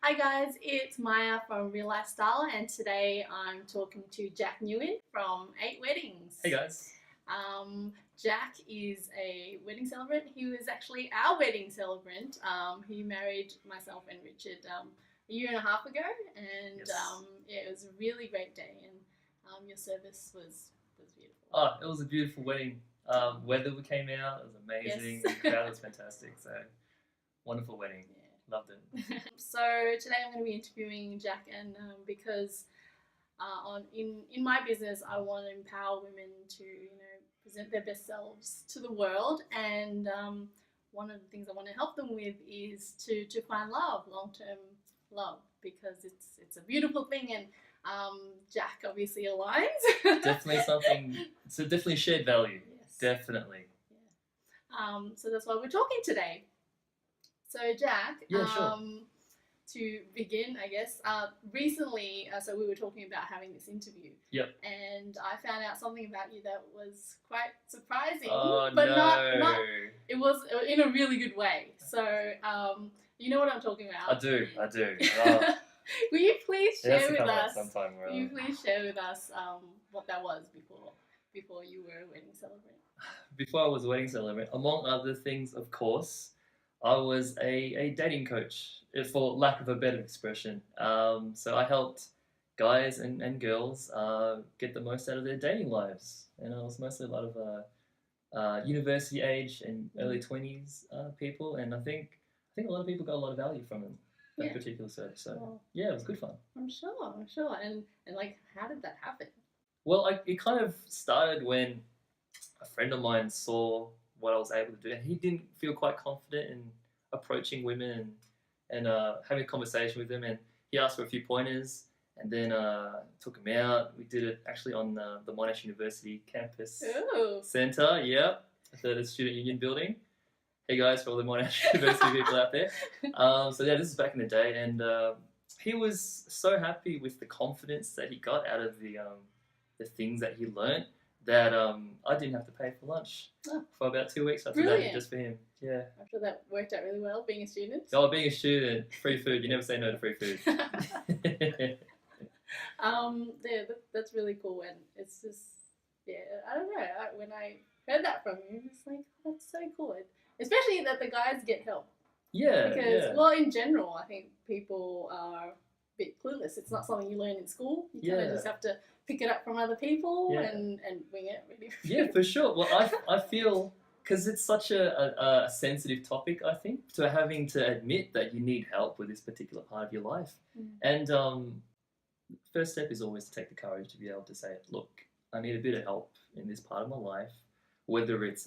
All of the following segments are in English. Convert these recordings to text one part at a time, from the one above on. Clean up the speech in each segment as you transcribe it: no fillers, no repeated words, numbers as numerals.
Hi guys, it's Maya from Real Lifestyle, and today I'm talking to Jak Nguyen from 8 Weddings. Hey guys. Jak is a wedding celebrant. He was actually our wedding celebrant. He married myself and Richard a year and a half ago, and Yes. yeah, it was a really great day, and your service was beautiful. Oh, it was a beautiful wedding. Weather came out, it was amazing. Yes. The crowd was fantastic. So wonderful wedding. Yeah. Loved it. So today I'm going to be interviewing Jak, and because in my business I want to empower women to present their best selves to the world, and one of the things I want to help them with is to find love, long term love, because it's a beautiful thing, and Jak obviously aligns. Definitely something. So definitely shared value. Yes. Definitely. Yeah. So that's why we're talking today. So Jak, Yeah, sure. to begin, I guess, recently, so we were talking about having this interview. Yep. And I found out something about you that was quite surprising, Oh, but no. not. It was in a really good way. So, you know what I'm talking about. I do. Oh, Will you please it has share to with come out us? sometime where Will you please share with us what that was before you were a wedding celebrant? before I was a wedding celebrant, among other things, of course, I was a dating coach, for lack of a better expression. So I helped guys and girls get the most out of their dating lives. And I was mostly a lot of university age and early 20s people. And I think a lot of people got a lot of value from that particular service. So Well, yeah, it was good fun. I'm sure. And like, how did that happen? Well, it kind of started when a friend of mine saw what I was able to do, and he didn't feel quite confident in approaching women and having a conversation with them. And he asked for a few pointers, and then took him out. We did it actually on the Monash University campus centre. Yep, at the Student Union building. Hey guys, for all the Monash University people out there. So yeah, this is back in the day, and he was so happy with the confidence that he got out of the things that he learned, that I didn't have to pay for lunch for about 2 weeks after that, just for him. Yeah. I'm sure that worked out really well, being a student. Oh, being a student, free food. You never say no to free food. Yeah, that's really cool, and it's just, yeah, I don't know. When I heard that from you, it's like, oh, that's so cool, especially that the guys get help. Yeah. Because, well, in general, I think people are a bit clueless. It's not something you learn in school. You kind of just have to pick it up from other people and wing it, really. Yeah, for sure. Well, I feel, because it's such a sensitive topic, I think, to having to admit that you need help with this particular part of your life. And first step is always to take the courage to be able to say, look, I need a bit of help in this part of my life, whether it's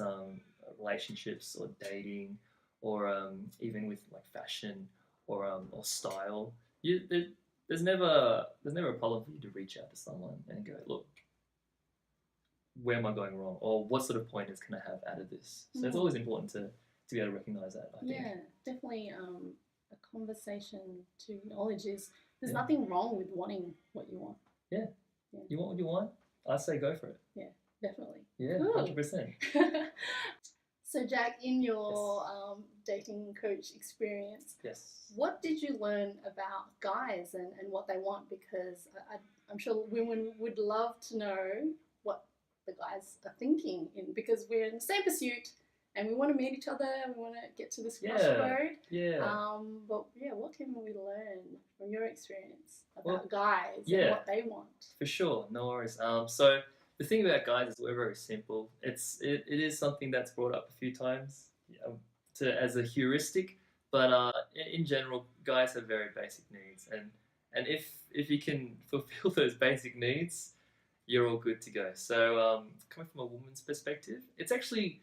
relationships or dating, or even with like fashion or style. There's never a problem for you to reach out to someone and go, look, where am I going wrong, or what sort of pointers can I have out of this? So it's always important to be able to recognize that, I think. Yeah, definitely. A conversation to acknowledge is there's nothing wrong with wanting what you want. Yeah. You want what you want? I say go for it. Yeah, definitely. Yeah, cool. 100%. So Jak, in your dating coach experience, what did you learn about guys and what they want? Because I'm sure women would love to know what the guys are thinking, because we're in the same pursuit and we want to meet each other and we want to get to this crossroad. But yeah, what can we learn from your experience about guys and what they want? For sure, no worries. So the thing about guys is we're very simple. It is something that's brought up a few times as a heuristic, but in general, guys have very basic needs, and if you can fulfill those basic needs, you're all good to go. So coming from a woman's perspective, it's actually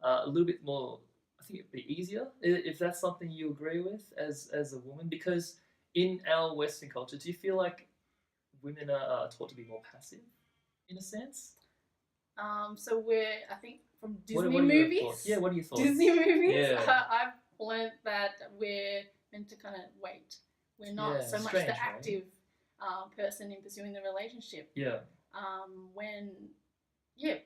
a little bit more, I think it'd be easier if that's something you agree with as a woman, because in our Western culture, do you feel like women are taught to be more passive, in a sense? So I think from Disney what movies. Yeah, what are your thoughts? Disney movies. Yeah. I've learned that we're meant to kind of wait. We're not so much the active person in pursuing the relationship. Yeah.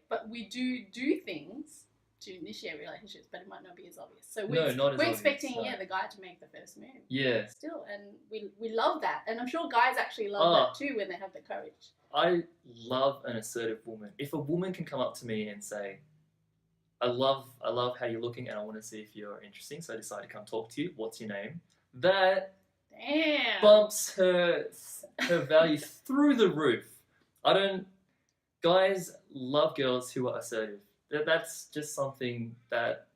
But we do things to initiate relationships, but it might not be as obvious. So we're expecting the guy to make the first move. Yeah. Still, and we love that, and I'm sure guys actually love that too when they have the courage. I love an assertive woman. If a woman can come up to me and say, I love how you're looking and I want to see if you're interesting, so I decide to come talk to you. What's your name? That bumps her value through the roof. Guys love girls who are assertive. That's just something that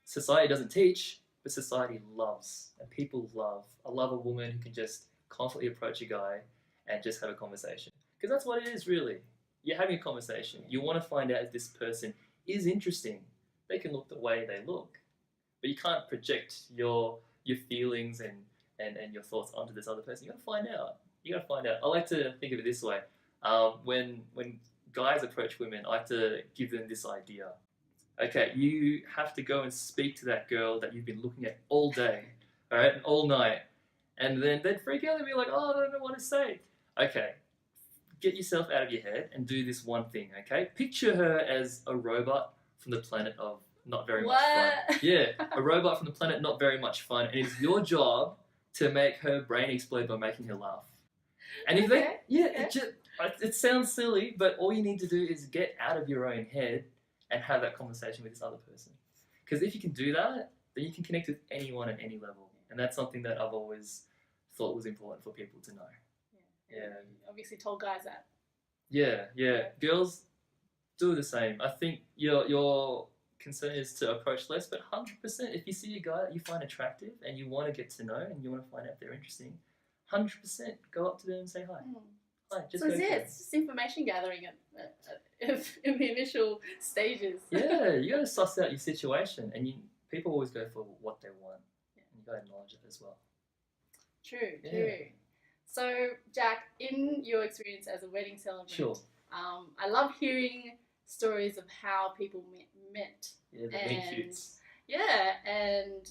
society doesn't teach, but society loves and people love. I love a woman who can just confidently approach a guy and just have a conversation. Because that's what it is, really. You're having a conversation. You want to find out if this person is interesting. They can look the way they look, but you can't project your feelings and your thoughts onto this other person. You got to find out. I like to think of it this way. When guys approach women, I like to give them this idea. Okay, you have to go and speak to that girl that you've been looking at all day, all right, and all night, and then they'd freak out and be like, oh, I don't know what to say. Okay, get yourself out of your head and do this one thing, okay? Picture her as a robot from the planet of not very much fun. Yeah, a robot from the planet not very much fun, and it's your job to make her brain explode by making her laugh. And if it sounds silly, but all you need to do is get out of your own head and have that conversation with this other person. Because if you can do that, then you can connect with anyone at any level. And that's something that I've always thought was important for people to know. Yeah. You obviously told guys that. Yeah. Girls do the same. I think your concern is to approach less, but 100%, if you see a guy that you find attractive and you want to get to know and you want to find out if they're interesting, 100% go up to them and say hi. Hi, it's just information gathering in the initial stages. Yeah, you got to suss out your situation, and people always go for what they want, and you got to acknowledge it as well. True. So, Jak, in your experience as a wedding celebrant, I love hearing stories of how people met. Yeah, the meet cutes. Yeah, and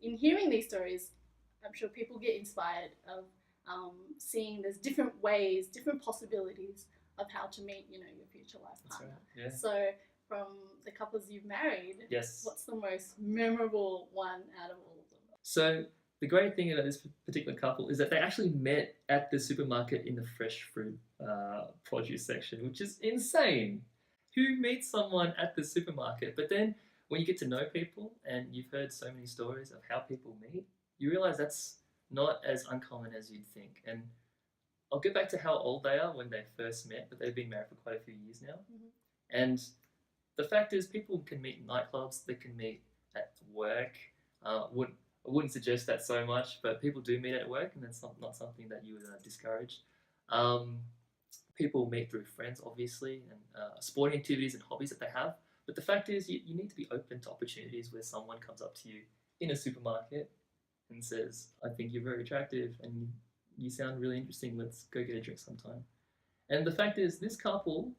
in hearing these stories, I'm sure people get inspired of seeing there's different ways, different possibilities of how to meet, your future life partner. Right. Yeah. So, from the couples you've married, what's the most memorable one out of all of them? So, the great thing about this particular couple is that they actually met at the supermarket in the fresh fruit produce section, which is insane. Who meets someone at the supermarket? But then when you get to know people and you've heard so many stories of how people meet, you realize that's not as uncommon as you'd think. And I'll get back to how old they are when they first met, but they've been married for quite a few years now. Mm-hmm. And the fact is, people can meet in nightclubs, they can meet at work. I wouldn't suggest that so much, but people do meet at work, and that's not something that you would discourage. People meet through friends, obviously, and sporting activities and hobbies that they have. But the fact is, you need to be open to opportunities where someone comes up to you in a supermarket and says, I think you're very attractive and you sound really interesting, let's go get a drink sometime. And the fact is, this couple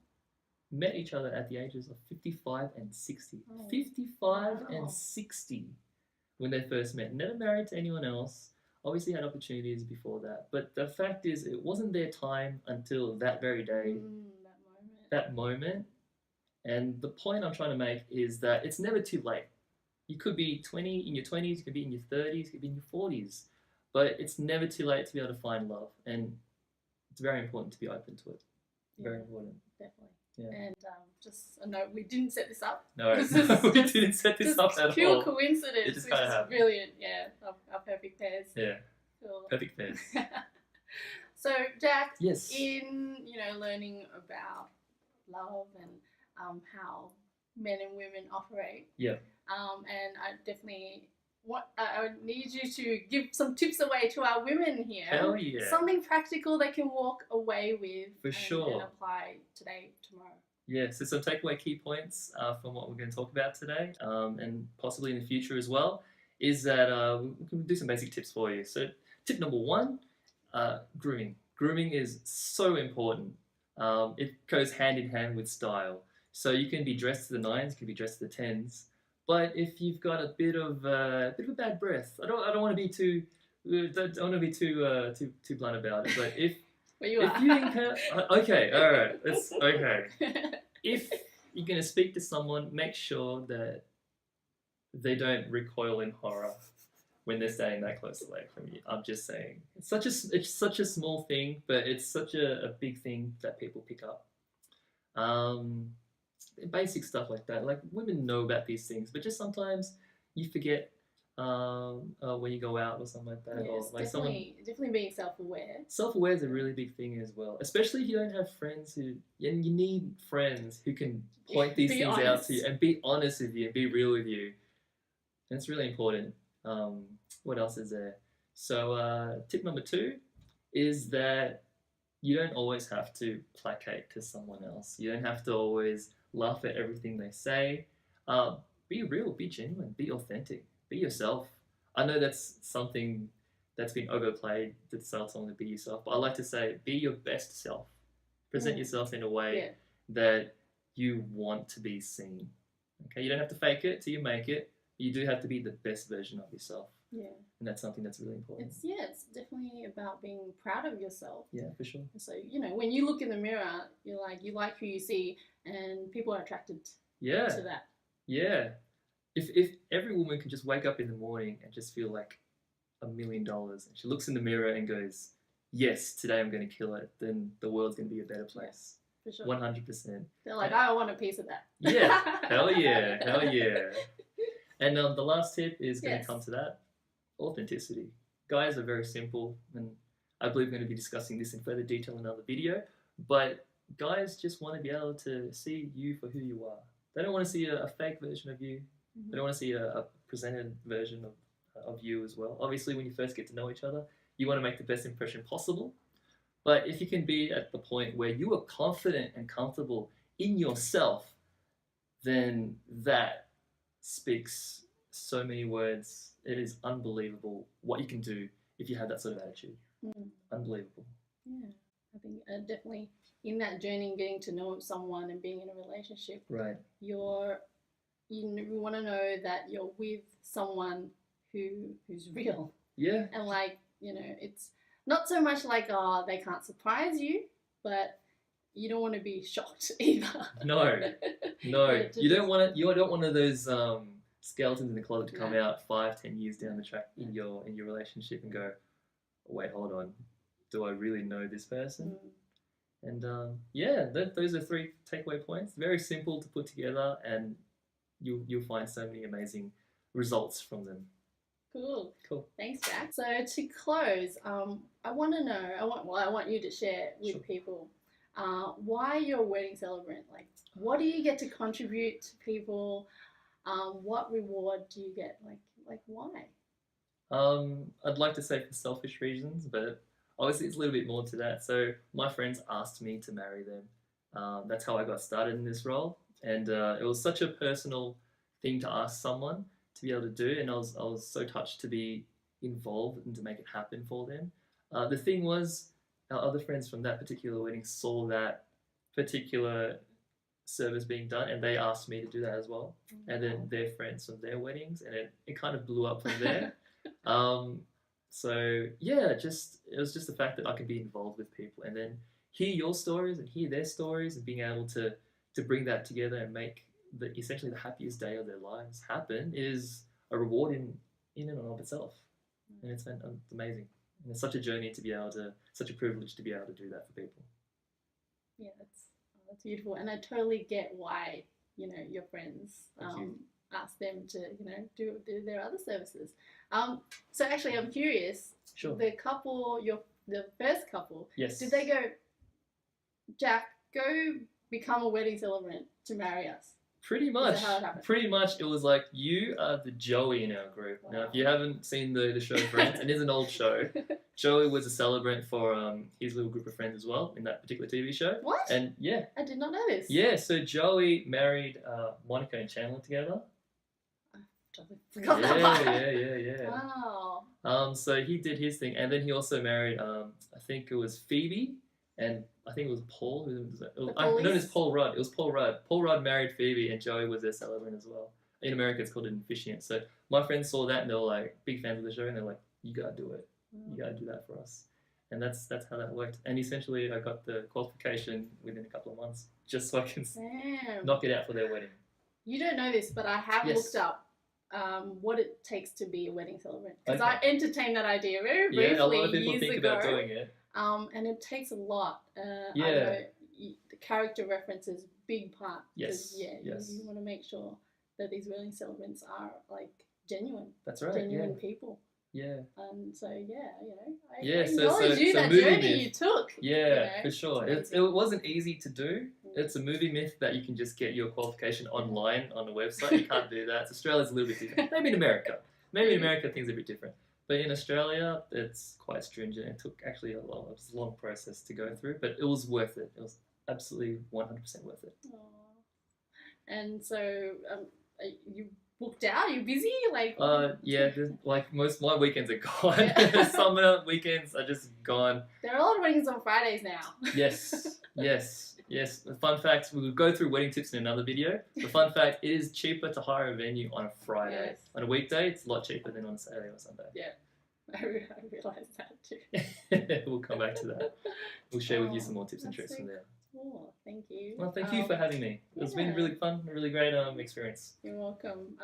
met each other at the ages of 55 and 60. 55 and 60 when they first met. Never married to anyone else. Obviously had opportunities before that. But the fact is, it wasn't their time until that very day. That moment. And the point I'm trying to make is that it's never too late. You could be in your 20s, you could be in your 30s, you could be in your 40s. But it's never too late to be able to find love. And it's very important to be open to it. Very important. Definitely. Yeah. And just a note, we didn't set this up. No, we didn't set this up at all. Pure coincidence. It just kind of happened. Brilliant, our perfect pairs. Yeah, cool. Perfect pairs. So, Jak, yes. In learning about love and how men and women operate. Yeah. And I definitely I would need you to give some tips away to our women here. Hell yeah. Something practical they can walk away with. For sure. And apply today, tomorrow. Yeah, so some takeaway key points from what we're going to talk about today, and possibly in the future as well, is that we can do some basic tips for you. So tip number 1, grooming. Grooming is so important. It goes hand in hand with style. So you can be dressed to the 9s, you can be dressed to the 10s. But if you've got a bit of a bad breath, I don't want to be too blunt about it. But if well, you okay, all right, that's okay. If you're going to speak to someone, make sure that they don't recoil in horror when they're standing that close away from you. I'm just saying. It's such a small thing, but it's such a big thing that people pick up. Basic stuff like that. Like, women know about these things, but just sometimes you forget when you go out or something like that. Yes, or like definitely being self-aware. Self-aware is a really big thing as well, especially if you don't have friends and you need friends who can point these things out to you and be honest with you and be real with you. And it's really important. What else is there? So tip number 2 is that you don't always have to placate to someone else. You don't have to always laugh at everything they say. Be real, be genuine, be authentic, be yourself. I know that's something that's been overplayed to tell someone to be yourself, but I like to say, be your best self. Present yourself in a way that you want to be seen. Okay, you don't have to fake it till you make it. You do have to be the best version of yourself. Yeah. And that's something that's really important. It's definitely about being proud of yourself. Yeah, for sure. So, when you look in the mirror, you like who you see, and people are attracted to that. Yeah. If every woman can just wake up in the morning and just feel like $1 million, and she looks in the mirror and goes, yes, today I'm going to kill it, then the world's going to be a better place. For sure. 100%. They're like, I want a piece of that. Yeah. Hell yeah. Hell yeah. And the last tip is going to come to that. Authenticity. Guys are very simple, and I believe we're going to be discussing this in further detail in another video, but guys just want to be able to see you for who you are. They don't want to see a fake version of you. They don't want to see a presented version of you as well. Obviously, when you first get to know each other, you want to make the best impression possible, but if you can be at the point where you are confident and comfortable in yourself, then that speaks so many words. It is unbelievable what you can do if you have that sort of attitude. Unbelievable. Yeah, I think definitely in that journey, getting to know someone and being in a relationship, right? You want to know that you're with someone who's real. Yeah. And it's not so much like they can't surprise you, but you don't want to be shocked either. No. You don't want it. You don't want one of those skeletons in the closet to come out 5-10 years down the track in your relationship and go, wait, hold on, do I really know this person? And those are 3 takeaway points. Very simple to put together, and you'll find so many amazing results from them. Cool. Thanks, Jak. So to close, I want to know. I want you to share with people why you're a wedding celebrant. Like, what do you get to contribute to people? What reward do you get? Like why? I'd like to say for selfish reasons, but obviously it's a little bit more to that. So my friends asked me to marry them. That's how I got started in this role, and it was such a personal thing to ask someone to be able to do, and I was so touched to be involved and to make it happen for them. The thing was, our other friends from that particular wedding saw that particular service being done, and they asked me to do that as well. And then their friends from their weddings, and it kind of blew up from there. So yeah, it was just the fact that I could be involved with people and then hear your stories and hear their stories, and being able to bring that together and make essentially the happiest day of their lives happen is a reward in and of itself. And it's amazing. And it's such a journey to be able to, such a privilege to be able to do that for people. Yeah, that's beautiful, and I totally get why your friends ask them to do their other services. So actually, I'm curious. Sure. The couple, the first couple. Yes. Did they go, Jak, go become a wedding celebrant to marry us? Pretty much. Is that how it happened? Pretty much. It was like, you are the Joey in our group. Wow. Now, if you haven't seen the show Friends, it is an old show. Joey was a celebrant for his little group of friends as well in that particular TV show. What? And yeah. I did not know this. Yeah, so Joey married Monica and Chandler together. I totally forgot that part. Yeah. Wow. So he did his thing, and then he also married, I think it was Phoebe, and I think it was Paul. Known as Paul Rudd. It was Paul Rudd. Paul Rudd married Phoebe, and Joey was their celebrant as well. In America, it's called an officiant. So my friends saw that, and they were like big fans of the show, and they're like, "You gotta do it. You gotta do that for us." And that's how that worked. And essentially, I got the qualification within a couple of months, just so I can knock it out for their wedding. You don't know this, but I have looked up what it takes to be a wedding celebrant, because I entertained that idea very briefly a lot of people years think ago. about doing it. And it takes a lot. I know the character reference is a big part. Yes. You want to make sure that these wedding celebrants are like genuine. That's right. Genuine people. Yeah. So I so you that journey you took. Yeah, for sure. It wasn't easy to do. It's a movie myth that you can just get your qualification online on a website. You can't do that. Australia's a little bit different. Maybe in America. Things are a bit different. But in Australia, it's quite stringent. It took actually a long process to go through, but it was worth it. It was absolutely 100% worth it. Aww. And so you booked out? You're busy? Most of my weekends are gone. Summer weekends are just gone. There are a lot of weddings on Fridays now. Yes. The fun fact, we'll go through wedding tips in another video. The fun fact, it is cheaper to hire a venue on a Friday. Yes. On a weekday, it's a lot cheaper than on a Saturday or Sunday. Yeah, I realised that too. We'll come back to that. We'll share with you some more tips and tricks from there. Oh, thank you. Well, thank you for having me. It's been really fun, a really great experience. You're welcome.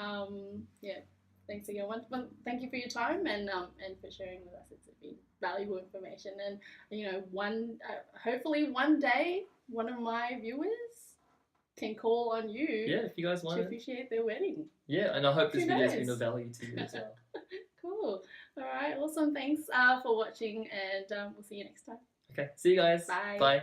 Thanks again. Thank you for your time and for sharing with us. It's been valuable information. And hopefully one day one of my viewers can call on you. Yeah, if you guys want to officiate their wedding. Yeah, and I hope this video has been of value to you as well. Cool. All right. Awesome. Thanks for watching, and we'll see you next time. Okay. See you guys. Bye. Bye.